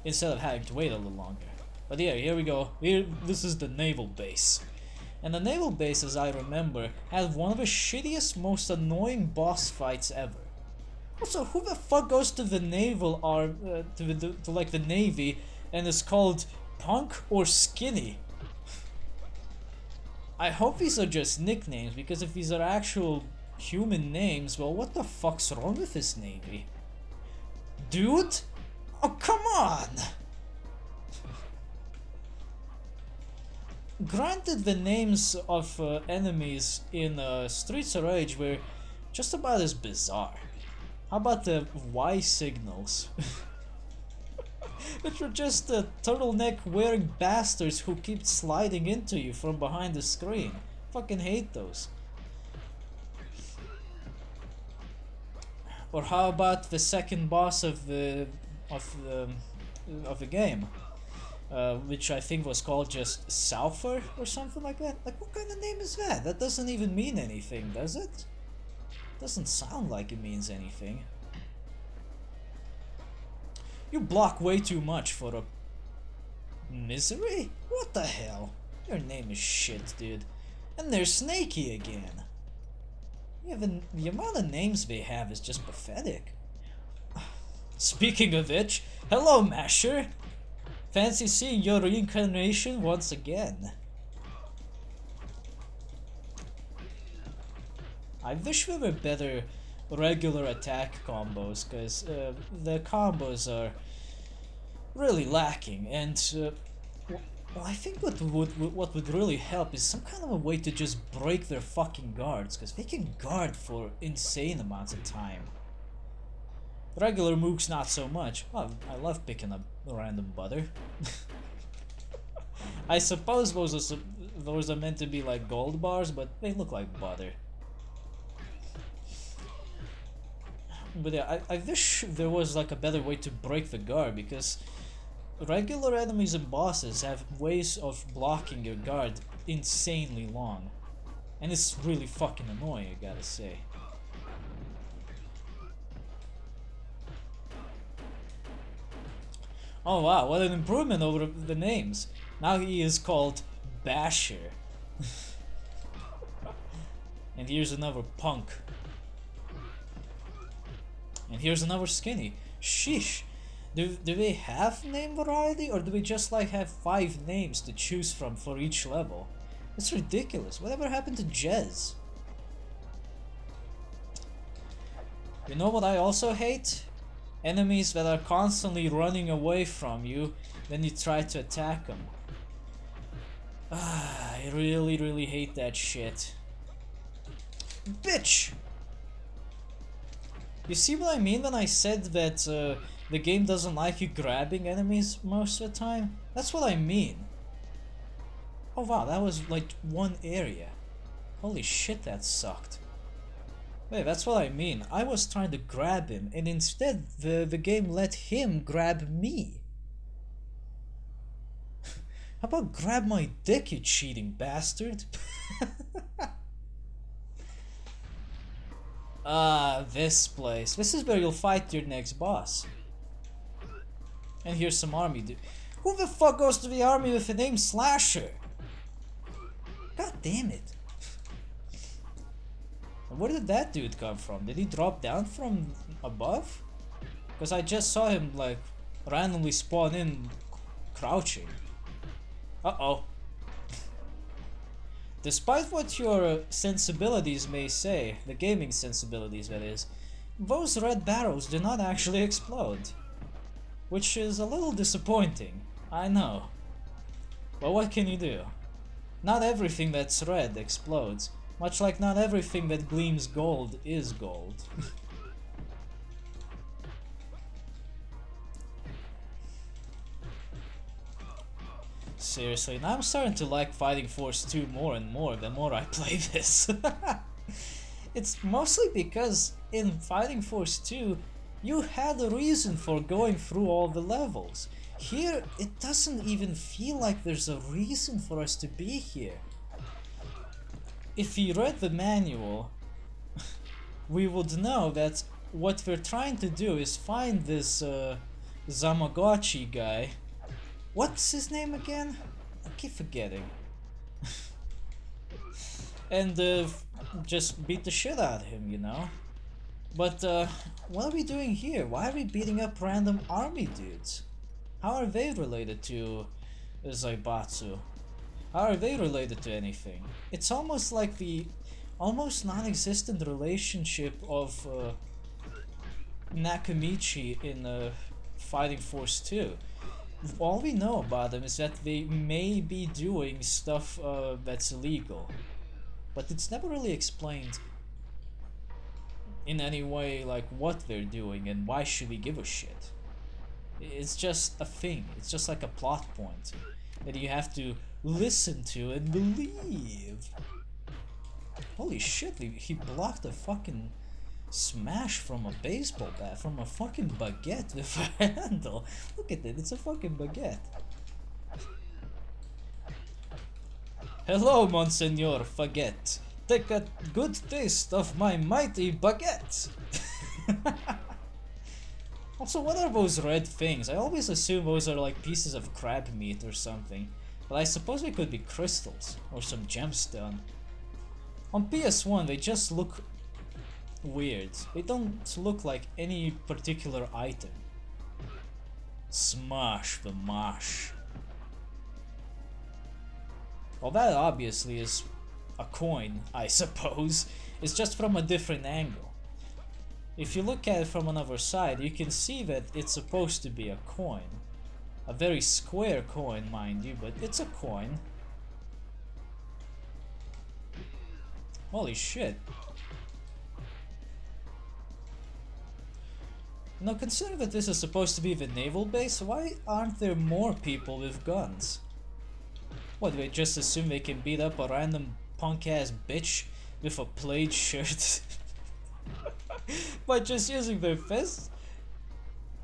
instead of having to wait a little longer. But yeah, here we go. This is the naval base. And the naval base, as I remember, had one of the shittiest, most annoying boss fights ever. Also, who the fuck goes to the naval arm, to like the navy, and is called Punk or Skinny? I hope these are just nicknames, because if these are actual human names, well, what the fuck's wrong with this navy? Dude? Oh, come on! Granted, the names of enemies in Streets of Rage were just about as bizarre. How about the Y signals? Which were just turtleneck wearing bastards who keep sliding into you from behind the screen. Fucking hate those. Or how about the second boss of the game, which I think was called just Souther or something like that. Like, what kind of name is that? That doesn't even mean anything, does it? Doesn't sound like it means anything. You block way too much for a Misery? What the hell? Your name is shit, dude. And there's Snaky again. Yeah, the amount of names they have is just pathetic. Speaking of which, hello Masher! Fancy seeing your reincarnation once again. I wish there were better regular attack combos, because the combos are really lacking, and well, I think what would really help is some kind of a way to just break their fucking guards, because they can guard for insane amounts of time. Regular mooks not so much. Oh, I love picking up random butter. I suppose those are meant to be like gold bars, but they look like butter. But yeah, I wish there was like a better way to break the guard, because regular enemies and bosses have ways of blocking your guard insanely long. And it's really fucking annoying, I gotta say. Oh wow, what an improvement over the names. Now he is called Basher. And here's another Punk. And here's another Skinny. Sheesh. Do they have name variety, or do we just like have 5 names to choose from for each level? It's ridiculous. Whatever happened to Jez? You know what I also hate? Enemies that are constantly running away from you when you try to attack them. I really hate that shit. Bitch! You see what I mean when I said that the game doesn't like you grabbing enemies most of the time? That's what I mean. Oh wow, that was like one area. Holy shit, that sucked. Wait, that's what I mean. I was trying to grab him, and instead the game let him grab me. How about grab my dick, you cheating bastard? Ah, this place. This is where you'll fight your next boss. And here's some army dude. Who the fuck goes to the army with the name Slasher? God damn it. Where did that dude come from? Did he drop down from above? Because I just saw him like randomly spawn in crouching. Uh-oh. Despite what your sensibilities may say, the gaming sensibilities that is, those red barrels do not actually explode. Which is a little disappointing, I know. But what can you do? Not everything that's red explodes, much like not everything that gleams gold is gold. Seriously, now I'm starting to like Fighting Force 2 more and more the more I play this. It's mostly because in Fighting Force 2 you had a reason for going through all the levels. Here it doesn't even feel like there's a reason for us to be here. If we read the manual, we would know that what we're trying to do is find this Zamagotchi guy. What's his name again? I keep forgetting. And just beat the shit out of him, you know? But what are we doing here? Why are we beating up random army dudes? How are they related to Zaibatsu? How are they related to anything? It's almost like the almost non-existent relationship of Nakamichi in Fighting Force 2. All we know about them is that they may be doing stuff that's illegal, but it's never really explained in any way like what they're doing and why should we give a shit. It's just a thing. It's just like a plot point that you have to listen to and believe. Holy shit, he blocked a fucking smash from a baseball bat, from a fucking baguette with a handle. Look at it, it's a fucking baguette. Hello, Monseigneur Baguette. Take a good taste of my mighty baguette. Also, what are those red things? I always assume those are like pieces of crab meat or something, but I suppose they could be crystals or some gemstone. On PS1 they just look weird. They don't look like any particular item. Smash the mash. Well, that obviously is a coin, I suppose. It's just from a different angle. If you look at it from another side, you can see that it's supposed to be a coin. A very square coin, mind you, but it's a coin. Holy shit. Now, considering that this is supposed to be the naval base, why aren't there more people with guns? What, do they just assume they can beat up a random punk-ass bitch with a plaid shirt by just using their fists?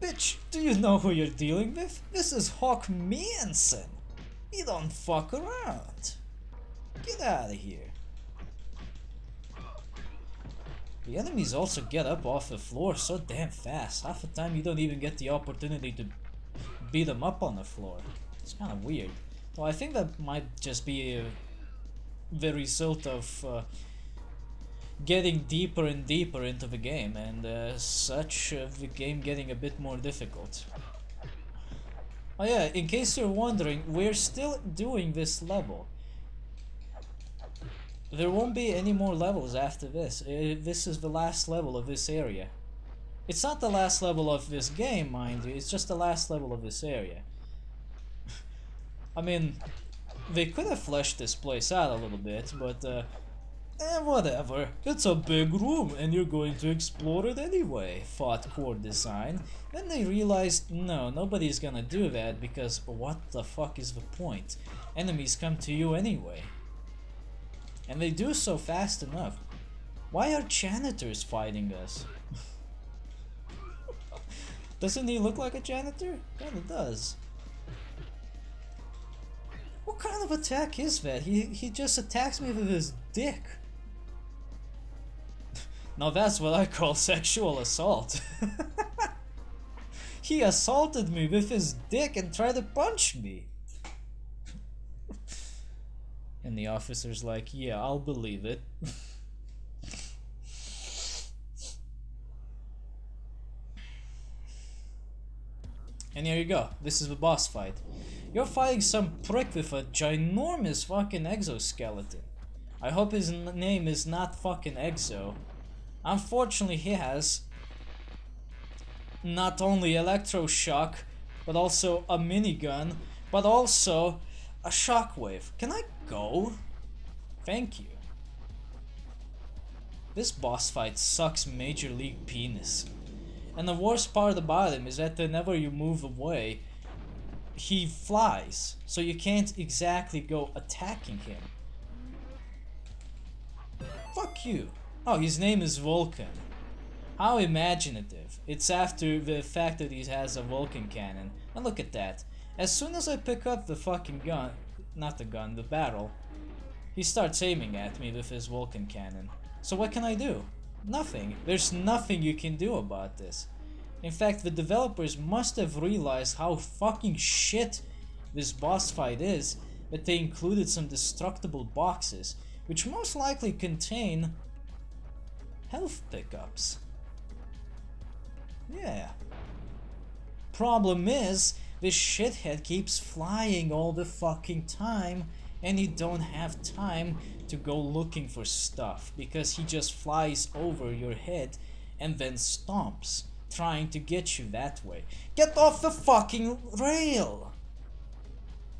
Bitch, do you know who you're dealing with? This is Hawk Miensen. He don't fuck around. Get out of here. The enemies also get up off the floor so damn fast. Half the time you don't even get the opportunity to beat them up on the floor. It's kind of weird. Well, I think that might just be the result of getting deeper and deeper into the game, and the game getting a bit more difficult. Oh yeah, in case you're wondering, we're still doing this level. There won't be any more levels after this. This is the last level of this area. It's not the last level of this game, mind you, it's just the last level of this area. I mean, they could have fleshed this place out a little bit, but whatever. It's a big room and you're going to explore it anyway, thought Core Design. Then they realized, no, nobody's gonna do that because what the fuck is the point? Enemies come to you anyway. And they do so fast enough. Why are janitors fighting us? Doesn't he look like a janitor? Kinda does. What kind of attack is that? He just attacks me with his dick. Now that's what I call sexual assault. He assaulted me with his dick and tried to punch me. And the officer's like, yeah, I'll believe it. And here you go, this is the boss fight. You're fighting some prick with a ginormous fucking exoskeleton. I hope his name is not fucking Exo. Unfortunately, he has not only electroshock, but also a minigun, but also a shockwave. Can I go? Thank you. This boss fight sucks Major League penis. And the worst part about him is that whenever you move away, he flies, so you can't exactly go attacking him. Fuck you. Oh, his name is Vulkan. How imaginative. It's after the fact that he has a Vulkan cannon. And look at that. As soon as I pick up the fucking gun, not the gun, the barrel, he starts aiming at me with his Vulkan cannon. So what can I do? Nothing. There's nothing you can do about this. In fact, the developers must have realized how fucking shit this boss fight is that they included some destructible boxes, which most likely contain health pickups. Yeah. Problem is, this shithead keeps flying all the fucking time, and you don't have time to go looking for stuff because he just flies over your head and then stomps, trying to get you that way. Get off the fucking rail!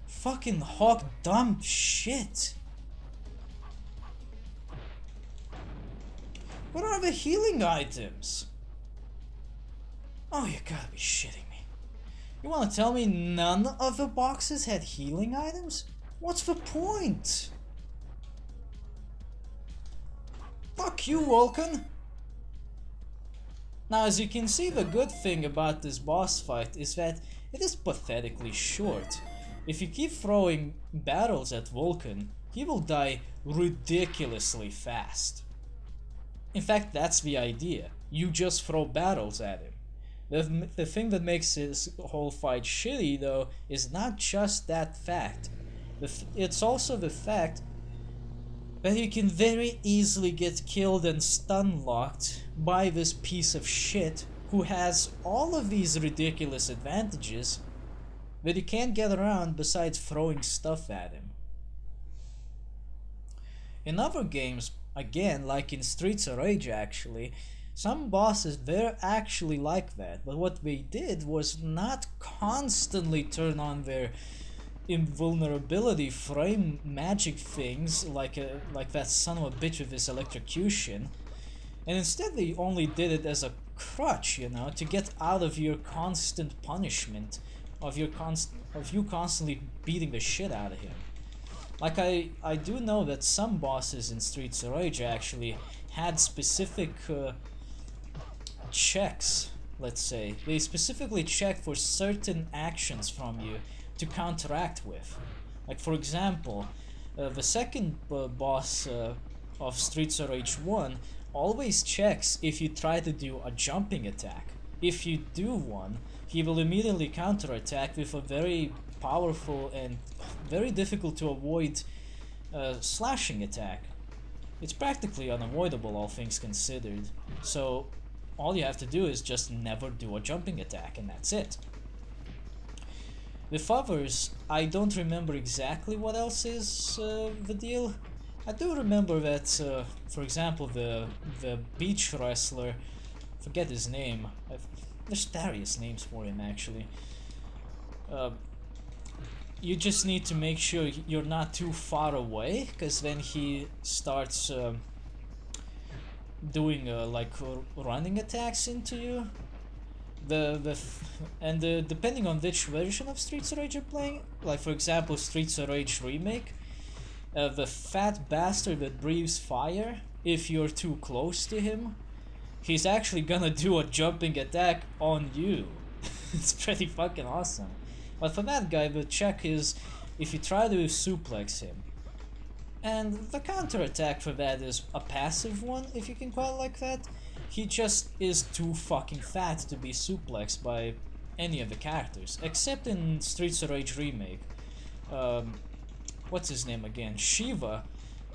Fucking hawk dumb shit. What are the healing items? Oh, you gotta be shitting me. You wanna tell me none of the boxes had healing items? What's the point? Fuck you, Vulkan! Now, as you can see, the good thing about this boss fight is that it is pathetically short. If you keep throwing battles at Vulkan, he will die ridiculously fast. In fact, that's the idea. You just throw battles at him. The thing that makes his whole fight shitty, though, is not just that fact. It's also the fact that you can very easily get killed and stun locked by this piece of shit who has all of these ridiculous advantages that you can't get around besides throwing stuff at him. In other games, again, like in Streets of Rage actually, some bosses, they're actually like that, but what they did was not constantly turn on their invulnerability frame magic things like that son of a bitch with his electrocution, and instead they only did it as a crutch, you know, to get out of your constant punishment of you constantly beating the shit out of him. Like I do know that some bosses in Streets of Rage actually had specific checks, let's say. They specifically check for certain actions from you to counteract with. Like for example, the second boss of Streets of Rage 1 always checks if you try to do a jumping attack. If you do one, he will immediately counterattack with a very powerful and very difficult to avoid slashing attack. It's practically unavoidable, all things considered. So all you have to do is just never do a jumping attack, and that's it. With others, I don't remember exactly what else is the deal. I do remember that, for example, the beach wrestler, forget his name, there's various names for him actually. You just need to make sure you're not too far away, because then he starts doing like running attacks into you. Depending on which version of Streets of Rage you're playing, like for example Streets of Rage Remake, the fat bastard that breathes fire, if you're too close to him, he's actually gonna do a jumping attack on you. It's pretty fucking awesome. But for that guy, the check is if you try to suplex him. And the counter attack for that is a passive one, if you can call it like that. He just is too fucking fat to be suplexed by any of the characters, except in Streets of Rage Remake. What's his name again? Shiva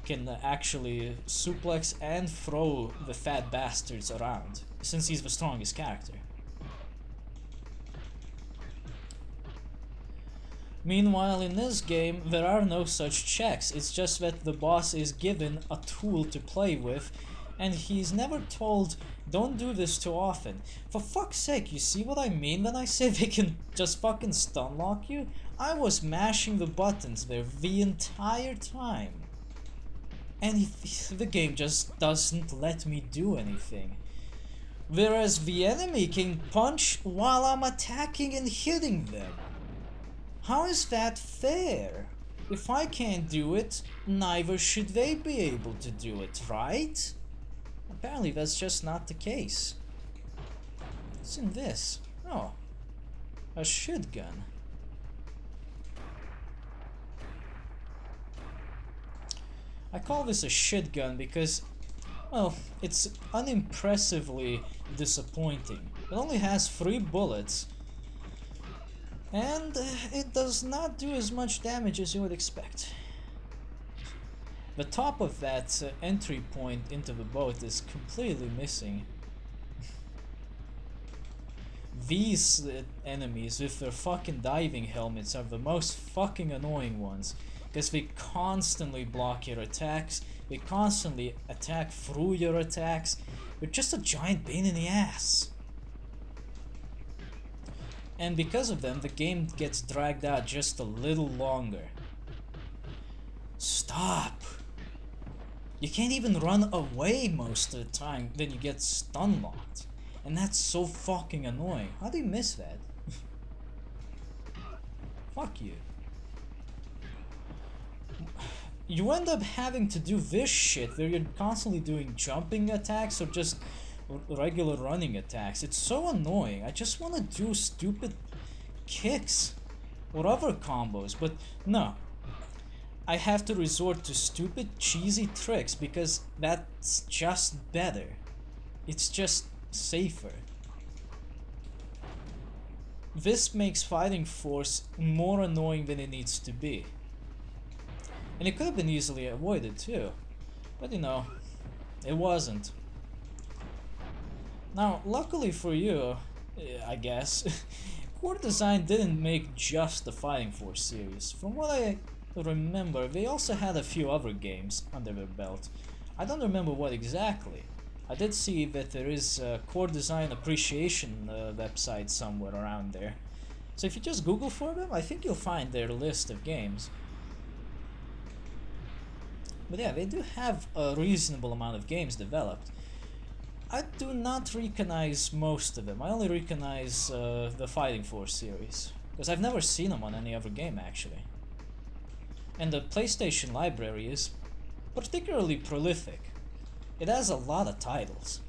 can actually suplex and throw the fat bastards around, since he's the strongest character. Meanwhile, in this game, there are no such checks. It's just that the boss is given a tool to play with, and he's never told, don't do this too often. For fuck's sake, you see what I mean when I say they can just fucking stun lock you? I was mashing the buttons there the entire time. And the game just doesn't let me do anything. Whereas the enemy can punch while I'm attacking and hitting them. How is that fair? If I can't do it, neither should they be able to do it, right? Apparently that's just not the case. What's in this? Oh, a shotgun. I call this a shotgun because, well, it's unimpressively disappointing. It only has 3 bullets, and it does not do as much damage as you would expect. The top of that entry point into the boat is completely missing. These enemies with their fucking diving helmets are the most fucking annoying ones, because they constantly block your attacks, they constantly attack through your attacks. They're just a giant pain in the ass. And because of them, the game gets dragged out just a little longer. Stop! You can't even run away most of the time, then you get stun locked. And that's so fucking annoying. How do you miss that? Fuck you. You end up having to do this shit where you're constantly doing jumping attacks or just regular running attacks. It's so annoying. I just want to do stupid kicks or other combos, but no. I have to resort to stupid cheesy tricks because that's just better. It's just safer. This makes Fighting Force more annoying than it needs to be. And it could have been easily avoided too. But you know, it wasn't. Now, luckily for you, I guess, Core Design didn't make just the Fighting Force series. From what I remember, they also had a few other games under their belt. I don't remember what exactly. I did see that there is a Core Design Appreciation website somewhere around there. So if you just Google for them, I think you'll find their list of games. But yeah, they do have a reasonable amount of games developed. I do not recognize most of them. I only recognize the Fighting Force series, because I've never seen them on any other game actually. And the PlayStation library is particularly prolific. It has a lot of titles,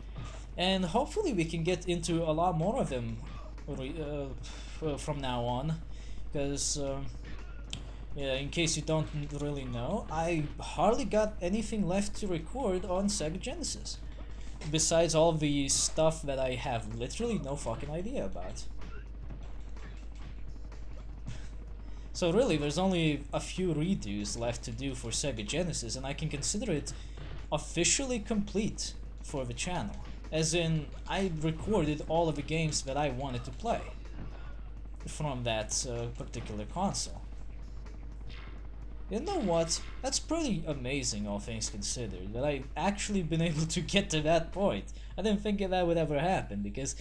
and hopefully we can get into a lot more of them from now on, because yeah, in case you don't really know, I hardly got anything left to record on Sega Genesis, besides all the stuff that I have literally no fucking idea about. So really, there's only a few redos left to do for Sega Genesis, and I can consider it officially complete for the channel. As in, I recorded all of the games that I wanted to play from that particular console. You know what? That's pretty amazing, all things considered, that I've actually been able to get to that point. I didn't think that would ever happen, because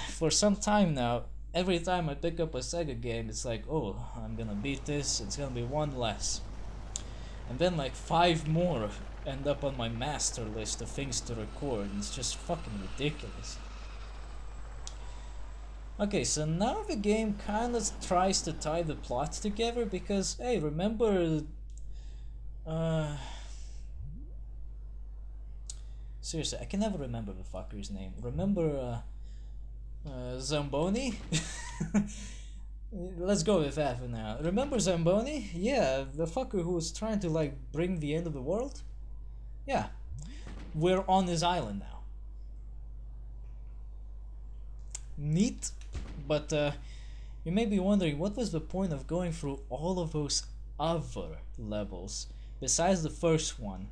for some time now, every time I pick up a Sega game, it's like, oh, I'm gonna beat this, it's gonna be one less. And then like 5 more end up on my master list of things to record, and it's just fucking ridiculous. Okay, so now the game kind of tries to tie the plot together, because, hey, remember... seriously, I can never remember the fucker's name. Remember, Zamboni? Let's go with that for now. Remember Zamboni? Yeah, the fucker who was trying to, like, bring the end of the world? Yeah. We're on his island now. Neat. But you may be wondering, what was the point of going through all of those other levels besides the first one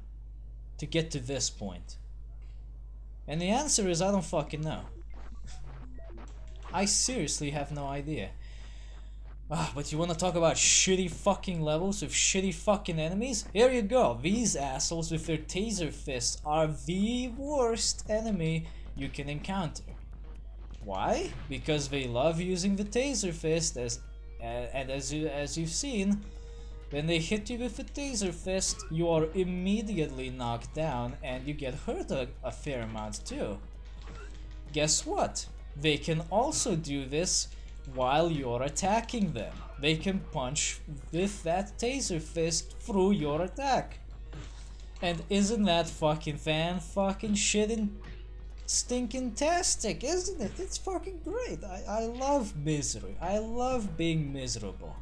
to get to this point? And the answer is, I don't fucking know. I seriously have no idea. But you wanna talk about shitty fucking levels with shitty fucking enemies? Here you go. These assholes with their taser fists are the worst enemy you can encounter. Why? Because they love using the taser fist, and as you've seen, when they hit you with the taser fist, you are immediately knocked down and you get hurt a fair amount too. Guess what? They can also do this while you're attacking them. They can punch with that taser fist through your attack. And isn't that fucking fan-fucking-shitting stinking-tastic, isn't it? It's fucking great. I love misery. I love being miserable.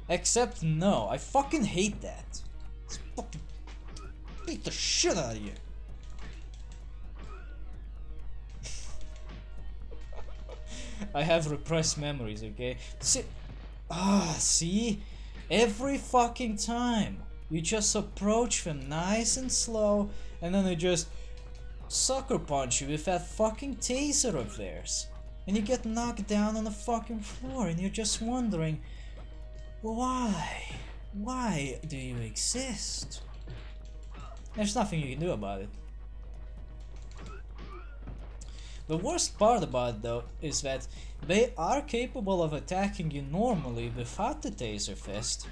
Except no, I fucking hate that. It's fucking beat the shit out of you. I have repressed memories, okay? See? Every fucking time you just approach them nice and slow, and then they just sucker punch you with that fucking taser of theirs. And you get knocked down on the fucking floor, and you're just wondering, why? Why do you exist? There's nothing you can do about it. The worst part about it though is that they are capable of attacking you normally without the taser fist,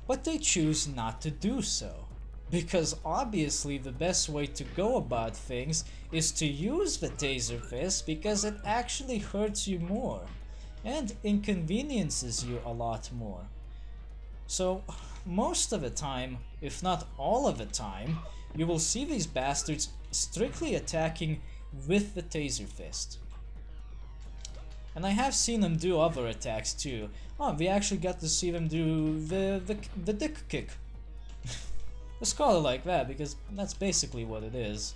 but they choose not to do so. Because obviously the best way to go about things is to use the taser fist, because it actually hurts you more and inconveniences you a lot more. So most of the time, if not all of the time, you will see these bastards strictly attacking with the taser fist. And I have seen them do other attacks too. Oh, we actually got to see them do the dick kick. Let's call it like that, because that's basically what it is.